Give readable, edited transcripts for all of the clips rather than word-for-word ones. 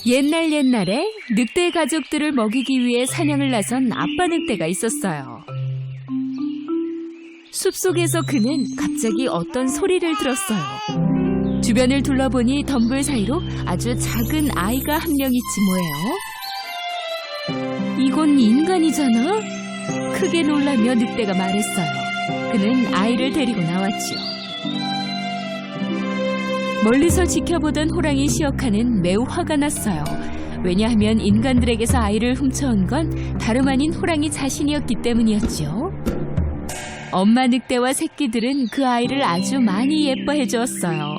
옛날에 늑대 가족들을 먹이기 위해 사냥을 나선 아빠 늑대가 있었어요. 숲속에서 그는 갑자기 어떤 소리를 들었어요. 주변을 둘러보니 덤불 사이로 아주 작은 아이가 한 명 있지 뭐예요. 이건 인간이잖아? 크게 놀라며 늑대가 말했어요. 그는 아이를 데리고 나왔지요. 멀리서 지켜보던 호랑이 시어카는 매우 화가 났어요. 왜냐하면 인간들에게서 아이를 훔쳐온 건 다름 아닌 호랑이 자신이었기 때문이었지요. 엄마 늑대와 새끼들은 그 아이를 아주 많이 예뻐해 주었어요.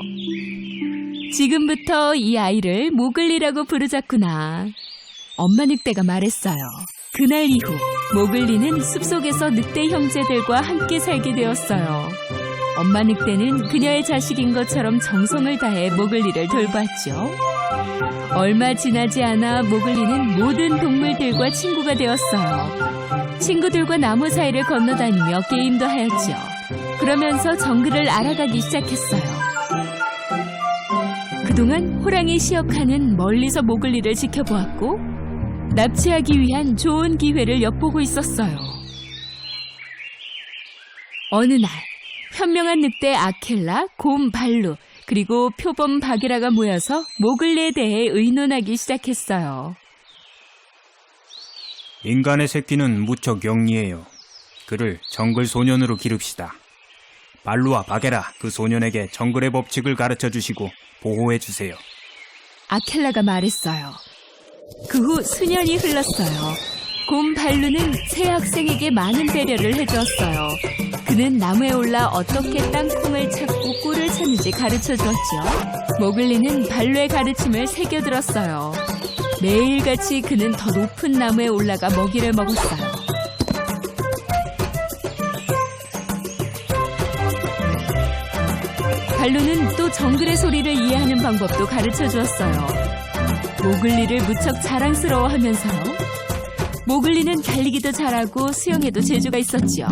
지금부터 이 아이를 모글리라고 부르자꾸나. 엄마 늑대가 말했어요. 그날 이후 모글리는 숲속에서 늑대 형제들과 함께 살게 되었어요. 엄마 늑대는 그녀의 자식인 것처럼 정성을 다해 모글리를 돌봤죠. 얼마 지나지 않아 모글리는 모든 동물들과 친구가 되었어요. 친구들과 나무 사이를 건너다니며 게임도 하였죠. 그러면서 정글을 알아가기 시작했어요. 그동안 호랑이 시어카는 멀리서 모글리를 지켜보았고 납치하기 위한 좋은 기회를 엿보고 있었어요. 어느 날 현명한 늑대 아켈라, 곰 발루, 그리고 표범 바게라가 모여서 모글리에 대해 의논하기 시작했어요. 인간의 새끼는 무척 영리해요. 그를 정글 소년으로 기릅시다. 발루와 바게라, 그 소년에게 정글의 법칙을 가르쳐 주시고 보호해 주세요. 아켈라가 말했어요. 그 후 수년이 흘렀어요. 곰 발루는 새 학생에게 많은 배려를 해주었어요. 그는 나무에 올라 어떻게 땅콩을 찾고 꿀을 찾는지 가르쳐 주었죠. 모글리는 발루의 가르침을 새겨들었어요. 매일같이 그는 더 높은 나무에 올라가 먹이를 먹었어요. 발루는 또 정글의 소리를 이해하는 방법도 가르쳐 주었어요. 모글리를 무척 자랑스러워하면서요. 모글리는 달리기도 잘하고 수영에도 재주가 있었지요.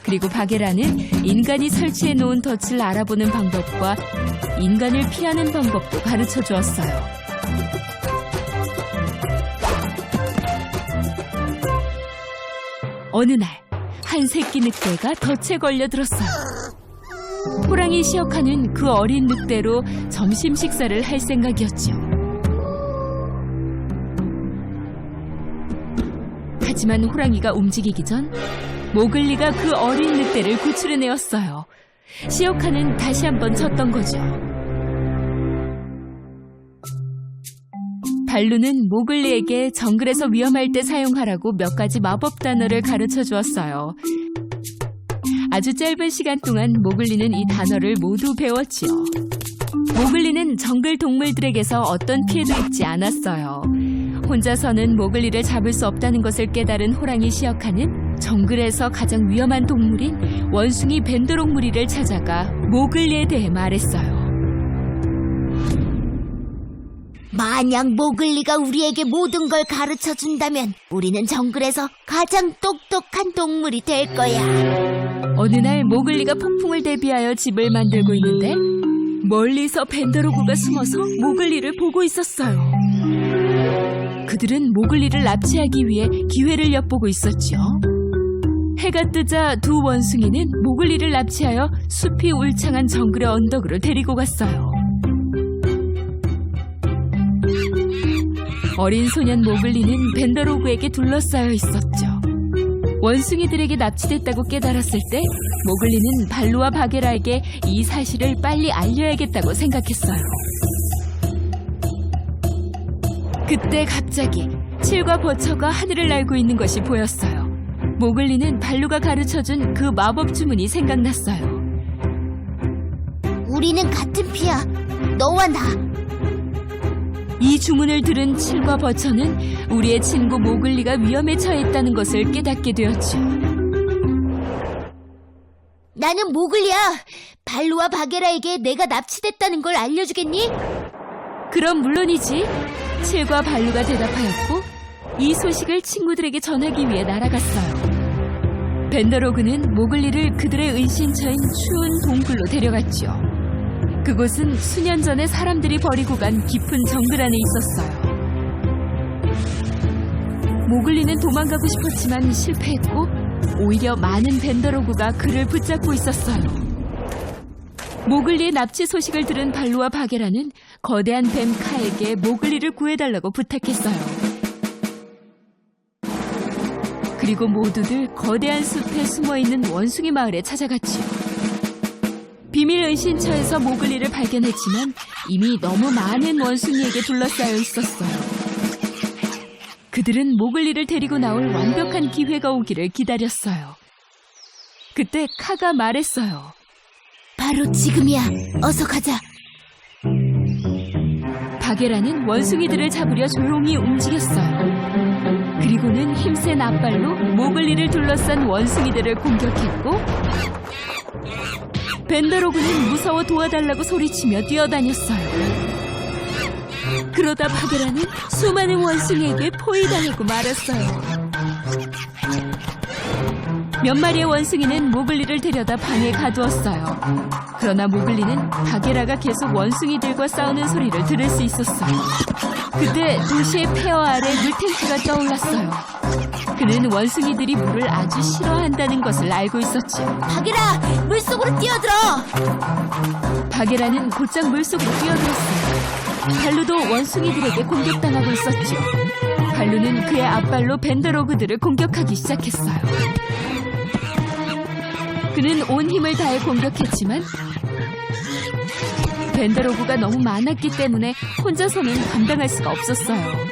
그리고 바게라는 인간이 설치해 놓은 덫을 알아보는 방법과 인간을 피하는 방법도 가르쳐 주었어요. 어느 날 한 새끼 늑대가 덫에 걸려들었어요. 호랑이 시어카는 그 어린 늑대로 점심 식사를 할 생각이었지요. 하지만 호랑이가 움직이기 전 모글리가 그 어린 늑대를 구출해내었어요. 시어카는 다시 한번 졌던 거죠. 발루는 모글리에게 정글에서 위험할 때 사용하라고 몇 가지 마법 단어를 가르쳐 주었어요. 아주 짧은 시간 동안 모글리는 이 단어를 모두 배웠지요. 모글리는 정글 동물들에게서 어떤 피해도 입지 않았어요. 혼자서는 모글리를 잡을 수 없다는 것을 깨달은 호랑이 시어카는 정글에서 가장 위험한 동물인 원숭이 벤더록 무리를 찾아가 모글리에 대해 말했어요. 만약 모글리가 우리에게 모든 걸 가르쳐준다면 우리는 정글에서 가장 똑똑한 동물이 될 거야. 어느 날 모글리가 폭풍을 대비하여 집을 만들고 있는데 멀리서 벤더로그가 숨어서 모글리를 보고 있었어요. 그들은 모글리를 납치하기 위해 기회를 엿보고 있었죠. 해가 뜨자 두 원숭이는 모글리를 납치하여 숲이 울창한 정글의 언덕으로 데리고 갔어요. 어린 소년 모글리는 벤더로그에게 둘러싸여 있었죠. 원숭이들에게 납치됐다고 깨달았을 때 모글리는 발루와 바게라에게 이 사실을 빨리 알려야겠다고 생각했어요. 그때 갑자기 칠과 버처가 하늘을 날고 있는 것이 보였어요. 모글리는 발루가 가르쳐준 그 마법 주문이 생각났어요. 우리는 같은 피야. 너와 나. 이 주문을 들은 칠과 버처는 우리의 친구 모글리가 위험에 처했다는 것을 깨닫게 되었죠. 나는 모글리야. 발루와 바게라에게 내가 납치됐다는 걸 알려주겠니? 그럼 물론이지. 칠과 발루가 대답하였고 이 소식을 친구들에게 전하기 위해 날아갔어요. 벤더로그는 모글리를 그들의 은신처인 추운 동굴로 데려갔죠. 그곳은 수년 전에 사람들이 버리고 간 깊은 정글 안에 있었어요. 모글리는 도망가고 싶었지만 실패했고 오히려 많은 벤더로그가 그를 붙잡고 있었어요. 모글리의 납치 소식을 들은 발루와 바게라는 거대한 뱀 카에게 모글리를 구해달라고 부탁했어요. 그리고 모두들 거대한 숲에 숨어있는 원숭이 마을에 찾아갔지요. 비밀 은신처에서 모글리를 발견했지만 이미 너무 많은 원숭이에게 둘러싸여 있었어요. 그들은 모글리를 데리고 나올 완벽한 기회가 오기를 기다렸어요. 그때 카가 말했어요. 바로 지금이야. 어서 가자. 바게라는 원숭이들을 잡으려 조용히 움직였어요. 그리고는 힘센 앞발로 모글리를 둘러싼 원숭이들을 공격했고 벤더로그는 무서워 도와달라고 소리치며 뛰어다녔어요. 그러다 바게라는 수많은 원숭이에게 포위당하고 말았어요. 몇 마리의 원숭이는 모글리를 데려다 방에 가두었어요. 그러나 모글리는 바게라가 계속 원숭이들과 싸우는 소리를 들을 수 있었어요. 그때 도시의 폐허 아래 물탱크가 떠올랐어요. 그는 원숭이들이 물을 아주 싫어한다는 것을 알고 있었죠. 바게라, 물속으로 뛰어들어. 바게라는 곧장 물속으로 뛰어들었어요. 발루도 원숭이들에게 공격당하고 있었죠. 발루는 그의 앞발로 벤더로그들을 공격하기 시작했어요. 그는 온 힘을 다해 공격했지만 벤더로그가 너무 많았기 때문에 혼자서는 감당할 수가 없었어요.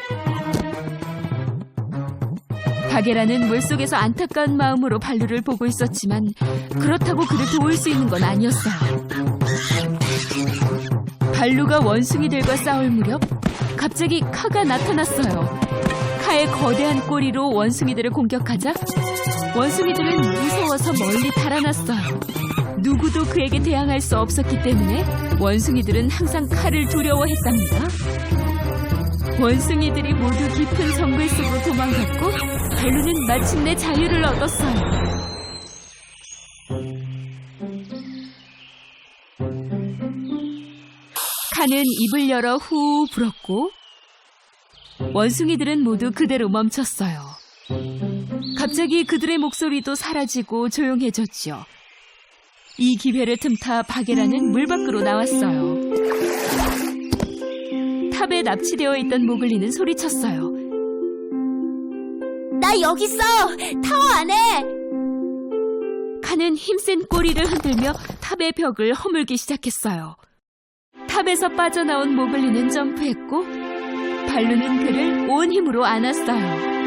바게라는 물속에서 안타까운 마음으로 발루를 보고 있었지만 그렇다고 그를 도울 수 있는 건 아니었어요. 발루가 원숭이들과 싸울 무렵 갑자기 카가 나타났어요. 카의 거대한 꼬리로 원숭이들을 공격하자 원숭이들은 무서워서 멀리 달아났어요. 누구도 그에게 대항할 수 없었기 때문에 원숭이들은 항상 카를 두려워했답니다. 원숭이들이 모두 깊은 정글 속으로 도망갔고 발루는 마침내 자유를 얻었어요. 카는 입을 열어 후 불었고 원숭이들은 모두 그대로 멈췄어요. 갑자기 그들의 목소리도 사라지고 조용해졌죠. 이 기회를 틈타 바게라는 물 밖으로 나왔어요. 탑에 납치되어 있던 모글리는 소리쳤어요. 나 여기 있어. 타워 안에. 카는 힘센 꼬리를 흔들며 탑의 벽을 허물기 시작했어요. 탑에서 빠져나온 모글리는 점프했고 발루는 그를 온 힘으로 안았어요.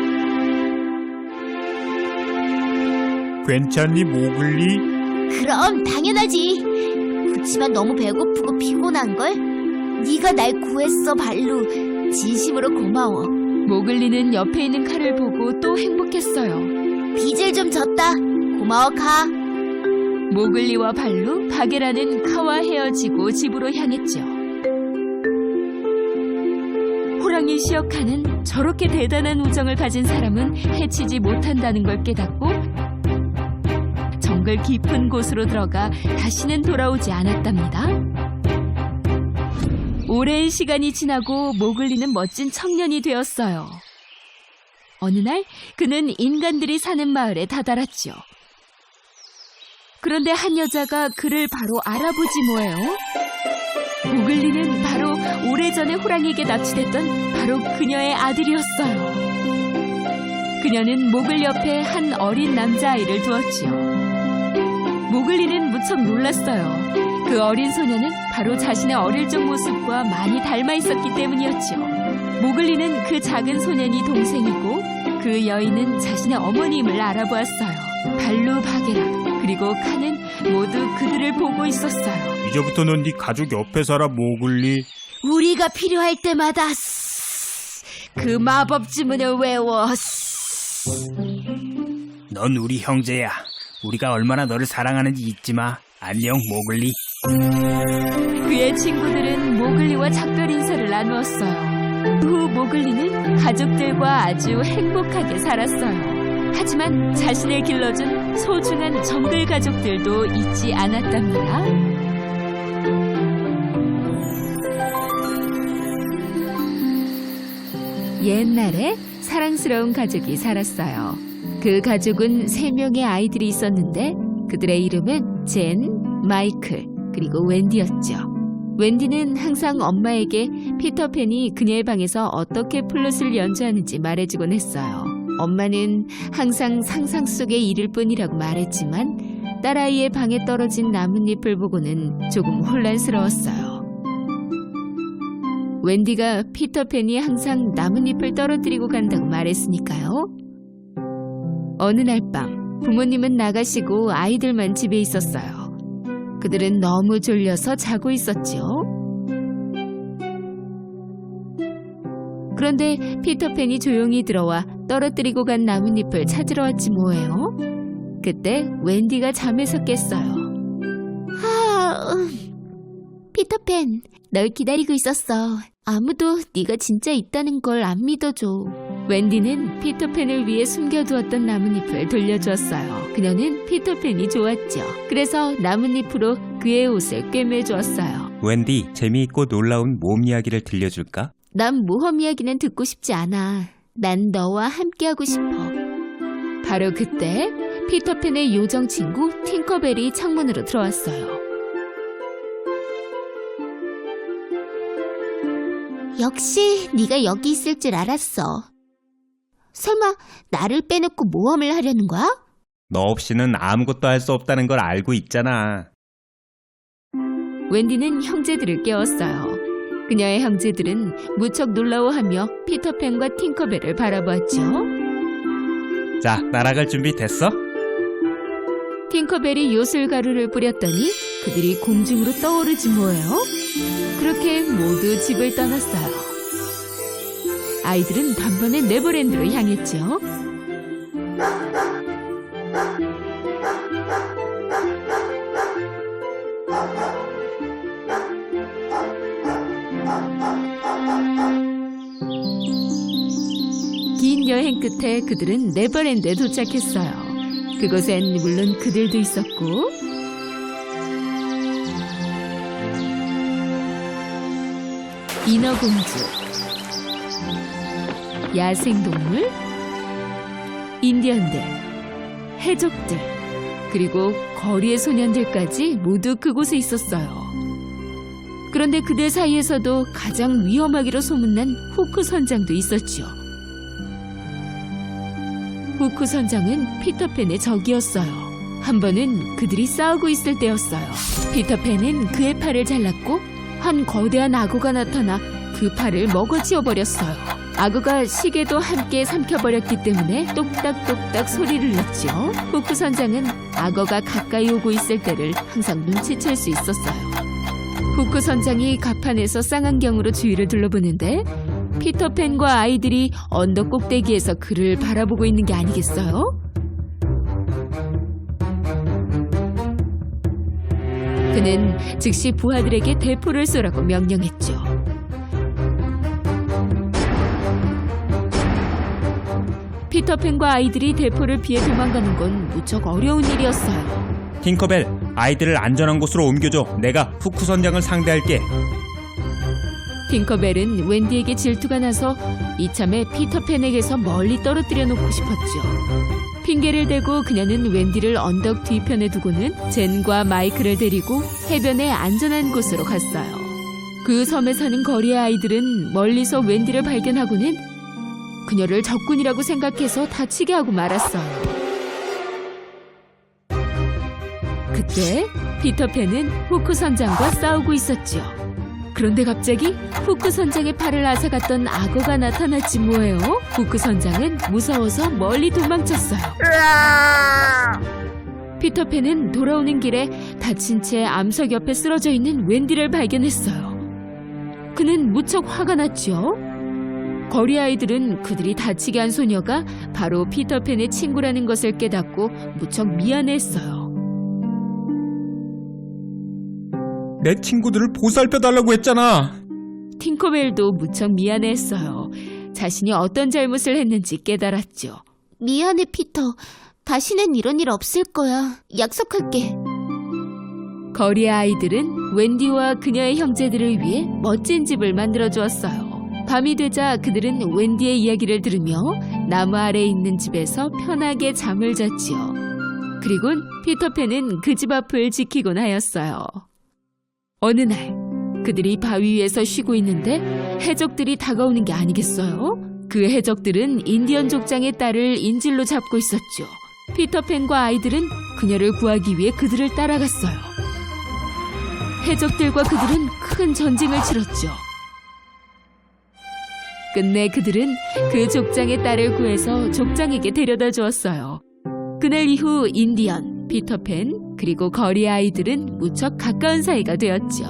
괜찮니, 모글리? 그럼 당연하지. 그치만 너무 배고프고 피곤한걸? 네가 날 구했어, 발루. 진심으로 고마워. 모글리는 옆에 있는 카를 보고 또 행복했어요. 빚을 좀 졌다. 고마워, 카. 모글리와 발루, 바게라는 카와 헤어지고 집으로 향했죠. 호랑이 시어카는 저렇게 대단한 우정을 가진 사람은 해치지 못한다는 걸 깨닫고 정글 깊은 곳으로 들어가 다시는 돌아오지 않았답니다. 오랜 시간이 지나고 모글리는 멋진 청년이 되었어요. 어느 날 그는 인간들이 사는 마을에 다다랐죠. 그런데 한 여자가 그를 바로 알아보지 뭐예요? 모글리는 바로 오래전에 호랑이에게 납치됐던 바로 그녀의 아들이었어요. 그녀는 모글 옆에 한 어린 남자아이를 두었지요. 모글리는 무척 놀랐어요. 그 어린 소녀는 바로 자신의 어릴 적 모습과 많이 닮아 있었기 때문이었지요. 모글리는 그 작은 소년이 동생이고 그 여인은 자신의 어머님을 알아보았어요. 발루, 바게라 그리고 카는 모두 그들을 보고 있었어요. 이제부터 넌 네 가족 옆에 살아, 모글리. 우리가 필요할 때마다 그 마법 지문을 외워. 넌 우리 형제야. 우리가 얼마나 너를 사랑하는지 잊지 마. 안녕, 모글리. 그의 친구들은 모글리와 작별 인사를 나누었어요. 후 모글리는 가족들과 아주 행복하게 살았어요. 하지만 자신을 길러준 소중한 정글 가족들도 잊지 않았답니다. 옛날에 사랑스러운 가족이 살았어요. 그 가족은 3명의 아이들이 있었는데 그들의 이름은 젠, 마이클, 그리고 웬디였죠. 웬디는 항상 엄마에게 피터팬이 그녀의 방에서 어떻게 플룻을 연주하는지 말해주곤 했어요. 엄마는 항상 상상 속의 일일 뿐이라고 말했지만 딸아이의 방에 떨어진 나뭇잎을 보고는 조금 혼란스러웠어요. 웬디가 피터팬이 항상 나뭇잎을 떨어뜨리고 간다고 말했으니까요. 어느 날 밤 부모님은 나가시고 아이들만 집에 있었어요. 그들은 너무 졸려서 자고 있었지요. 그런데 피터팬이 조용히 들어와 떨어뜨리고 간 나뭇잎을 찾으러 왔지 뭐예요. 그때 웬디가 잠에서 깼어요. 피터팬, 널 기다리고 있었어. 아무도 네가 진짜 있다는 걸 안 믿어줘. 웬디는 피터팬을 위해 숨겨두었던 나뭇잎을 돌려주었어요. 그녀는 피터팬이 좋았죠. 그래서 나뭇잎으로 그의 옷을 꿰매주었어요. 웬디, 재미있고 놀라운 모험 이야기를 들려줄까? 난 모험 이야기는 듣고 싶지 않아. 난 너와 함께하고 싶어. 바로 그때 피터팬의 요정 친구 팅커벨이 창문으로 들어왔어요. 역시 네가 여기 있을 줄 알았어. 설마 나를 빼놓고 모험을 하려는 거야? 너 없이는 아무것도 할 수 없다는 걸 알고 있잖아. 웬디는 형제들을 깨웠어요. 그녀의 형제들은 무척 놀라워하며 피터팬과 팅커벨을 바라보았죠. 자, 날아갈 준비 됐어? 팅커벨이 요술가루를 뿌렸더니 그들이 공중으로 떠오르지 뭐예요? 그렇게 모두 집을 떠났어요. 아이들은 단번에 네버랜드로 향했죠. 긴 여행 끝에 그들은 네버랜드에 도착했어요. 그곳엔 물론 그들도 있었고 인어공주, 야생동물, 인디언들, 해적들, 그리고 거리의 소년들까지 모두 그곳에 있었어요. 그런데 그들 사이에서도 가장 위험하기로 소문난 후크 선장도 있었죠. 후크 선장은 피터팬의 적이었어요. 한 번은 그들이 싸우고 있을 때였어요. 피터팬은 그의 팔을 잘랐고 한 거대한 악어가 나타나 그 팔을 먹어치워 버렸어요. 악어가 시계도 함께 삼켜버렸기 때문에 똑딱똑딱 소리를 냈죠. 후크 선장은 악어가 가까이 오고 있을 때를 항상 눈치챌 수 있었어요. 후크 선장이 갑판에서 쌍안경으로 주위를 둘러보는데 피터팬과 아이들이 언덕 꼭대기에서 그를 바라보고 있는 게 아니겠어요? 그는 즉시 부하들에게 대포를 쏘라고 명령했죠. 피터팬과 아이들이 대포를 피해 도망가는 건 무척 어려운 일이었어요. 팅커벨, 아이들을 안전한 곳으로 옮겨줘. 내가 후크 선장을 상대할게. 팅커벨은 웬디에게 질투가 나서 이참에 피터팬에게서 멀리 떨어뜨려 놓고 싶었죠. 핑계를 대고 그녀는 웬디를 언덕 뒤편에 두고는 젠과 마이클을 데리고 해변의 안전한 곳으로 갔어요. 그 섬에 사는 거리의 아이들은 멀리서 웬디를 발견하고는 그녀를 적군이라고 생각해서 다치게 하고 말았어요. 그때 피터팬은 후크 선장과 싸우고 있었죠. 그런데 갑자기 후크 선장의 팔을 앗아갔던 악어가 나타났지 뭐예요. 후크 선장은 무서워서 멀리 도망쳤어요. 피터팬은 돌아오는 길에 다친 채 암석 옆에 쓰러져 있는 웬디를 발견했어요. 그는 무척 화가 났죠. 거리 아이들은 그들이 다치게 한 소녀가 바로 피터팬의 친구라는 것을 깨닫고 무척 미안했어요. 내 친구들을 보살펴달라고 했잖아. 팅커벨도 무척 미안했어요. 자신이 어떤 잘못을 했는지 깨달았죠. 미안해, 피터. 다시는 이런 일 없을 거야. 약속할게. 거리의 아이들은 웬디와 그녀의 형제들을 위해 멋진 집을 만들어 주었어요. 밤이 되자 그들은 웬디의 이야기를 들으며 나무 아래에 있는 집에서 편하게 잠을 잤지요. 그리곤 피터팬은 그 집 앞을 지키곤 하였어요. 어느 날 그들이 바위 위에서 쉬고 있는데 해적들이 다가오는 게 아니겠어요? 그 해적들은 인디언 족장의 딸을 인질로 잡고 있었죠. 피터팬과 아이들은 그녀를 구하기 위해 그들을 따라갔어요. 해적들과 그들은 큰 전쟁을 치렀죠. 끝내 그들은 그 족장의 딸을 구해서 족장에게 데려다 주었어요. 그날 이후 인디언, 피터팬, 그리고 거리 아이들은 무척 가까운 사이가 되었죠.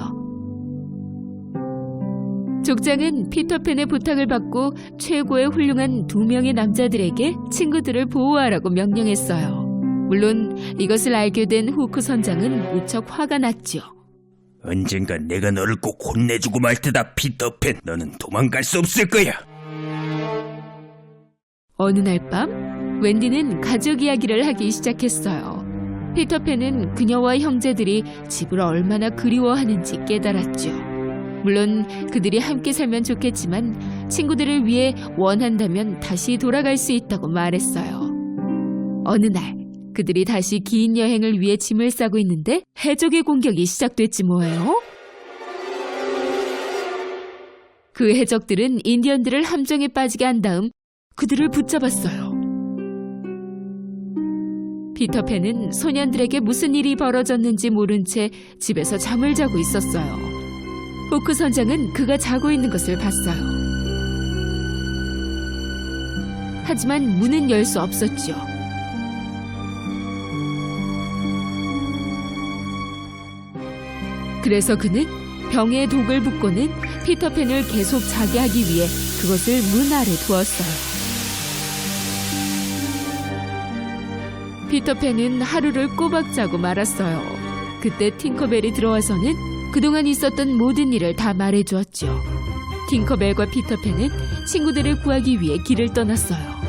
족장은 피터팬의 부탁을 받고 최고의 훌륭한 2명의 남자들에게 친구들을 보호하라고 명령했어요. 물론 이것을 알게 된 후크 선장은 무척 화가 났죠. 언젠간 내가 너를 꼭 혼내주고 말 테다, 피터팬. 너는 도망갈 수 없을 거야. 어느 날 밤 웬디는 가족 이야기를 하기 시작했어요. 피터팬은 그녀와 형제들이 집을 얼마나 그리워하는지 깨달았죠. 물론 그들이 함께 살면 좋겠지만 친구들을 위해 원한다면 다시 돌아갈 수 있다고 말했어요. 어느 날 그들이 다시 긴 여행을 위해 짐을 싸고 있는데 해적의 공격이 시작됐지 뭐예요? 그 해적들은 인디언들을 함정에 빠지게 한 다음 그들을 붙잡았어요. 피터팬은 소년들에게 무슨 일이 벌어졌는지 모른 채 집에서 잠을 자고 있었어요. 후크 선장은 그가 자고 있는 것을 봤어요. 하지만 문은 열 수 없었죠. 그래서 그는 병에 독을 붓고는 피터팬을 계속 자게 하기 위해 그것을 문 아래 두었어요. 피터팬은 하루를 꼬박 자고 말았어요. 그때 팅커벨이 들어와서는 그동안 있었던 모든 일을 다 말해주었죠. 팅커벨과 피터팬은 친구들을 구하기 위해 길을 떠났어요.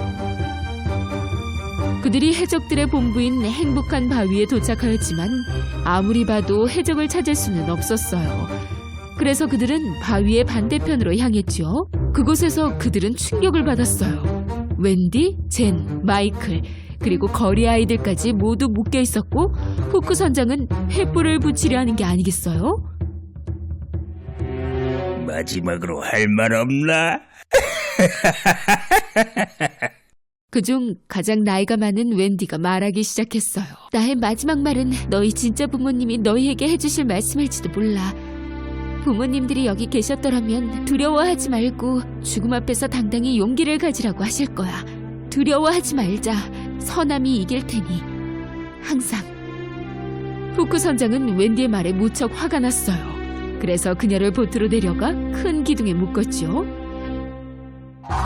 그들이 해적들의 본부인 행복한 바위에 도착하였지만 아무리 봐도 해적을 찾을 수는 없었어요. 그래서 그들은 바위의 반대편으로 향했죠. 그곳에서 그들은 충격을 받았어요. 웬디, 젠, 마이클, 그리고 거리 아이들까지 모두 묶여 있었고 후크 선장은 횃불을 붙이려 하는 게 아니겠어요? 마지막으로 할 말 없나? 그중 가장 나이가 많은 웬디가 말하기 시작했어요. 나의 마지막 말은 너희 진짜 부모님이 너희에게 해주실 말씀일지도 몰라. 부모님들이 여기 계셨더라면 두려워하지 말고 죽음 앞에서 당당히 용기를 가지라고 하실 거야. 두려워하지 말자. 선함이 이길 테니. 항상. 후크 선장은 웬디의 말에 무척 화가 났어요. 그래서 그녀를 보트로 내려가 큰 기둥에 묶었죠.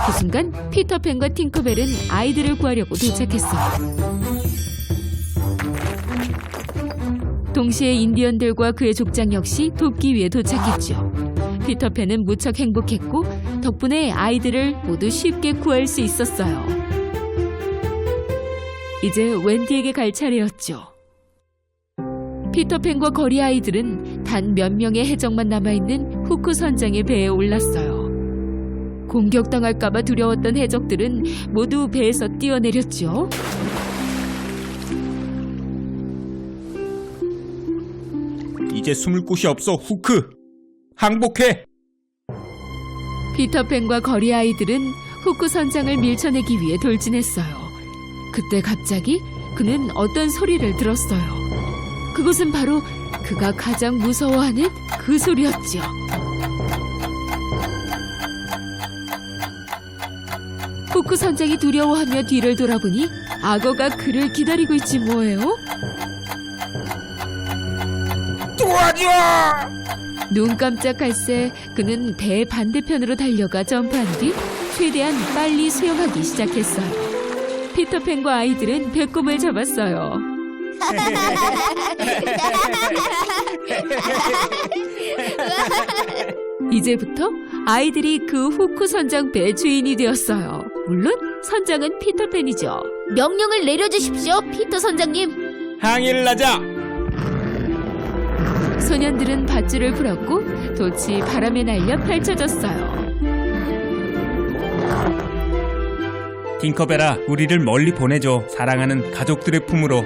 그 순간 피터팬과 팅커벨은 아이들을 구하려고 도착했어요. 동시에 인디언들과 그의 족장 역시 돕기 위해 도착했죠. 피터팬은 무척 행복했고 덕분에 아이들을 모두 쉽게 구할 수 있었어요. 이제 웬디에게 갈 차례였죠. 피터팬과 거리 아이들은 단 몇 명의 해적만 남아있는 후크 선장의 배에 올랐어요. 공격당할까봐 두려웠던 해적들은 모두 배에서 뛰어내렸죠. 이제 숨을 곳이 없어, 후크. 항복해. 피터팬과 거리 아이들은 후크 선장을 밀쳐내기 위해 돌진했어요. 그때 갑자기 그는 어떤 소리를 들었어요. 그것은 바로 그가 가장 무서워하는 그 소리였죠. 후크 선장이 두려워하며 뒤를 돌아보니 악어가 그를 기다리고 있지 뭐예요? 도와줘! 눈 깜짝할 새 그는 배 반대편으로 달려가 점프한 뒤 최대한 빨리 수영하기 시작했어요. 피터팬과 아이들은 배꼽을 잡았어요. 이제부터 아이들이 그 후크 선장 배 주인이 되었어요. 물론 선장은 피터팬이죠. 명령을 내려주십시오, 피터 선장님. 항해를 하자! 소년들은 밧줄을 풀었고 돛이 바람에 날려 펼쳐졌어요. 팅커벨아, 우리를 멀리 보내줘. 사랑하는 가족들의 품으로.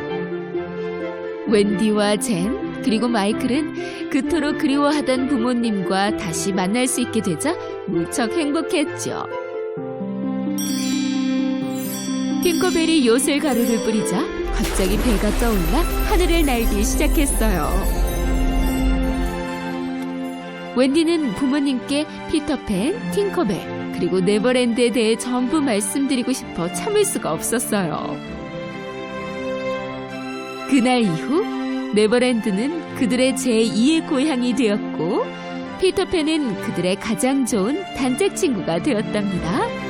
웬디와 젠 그리고 마이클은 그토록 그리워하던 부모님과 다시 만날 수 있게 되자 무척 행복했죠. 팅커벨이 요술 가루를 뿌리자 갑자기 배가 떠올라 하늘을 날기 시작했어요. 웬디는 부모님께 피터팬, 팅커벨, 그리고 네버랜드에 대해 전부 말씀드리고 싶어 참을 수가 없었어요. 그날 이후 네버랜드는 그들의 제2의 고향이 되었고 피터팬은 그들의 가장 좋은 단짝 친구가 되었답니다.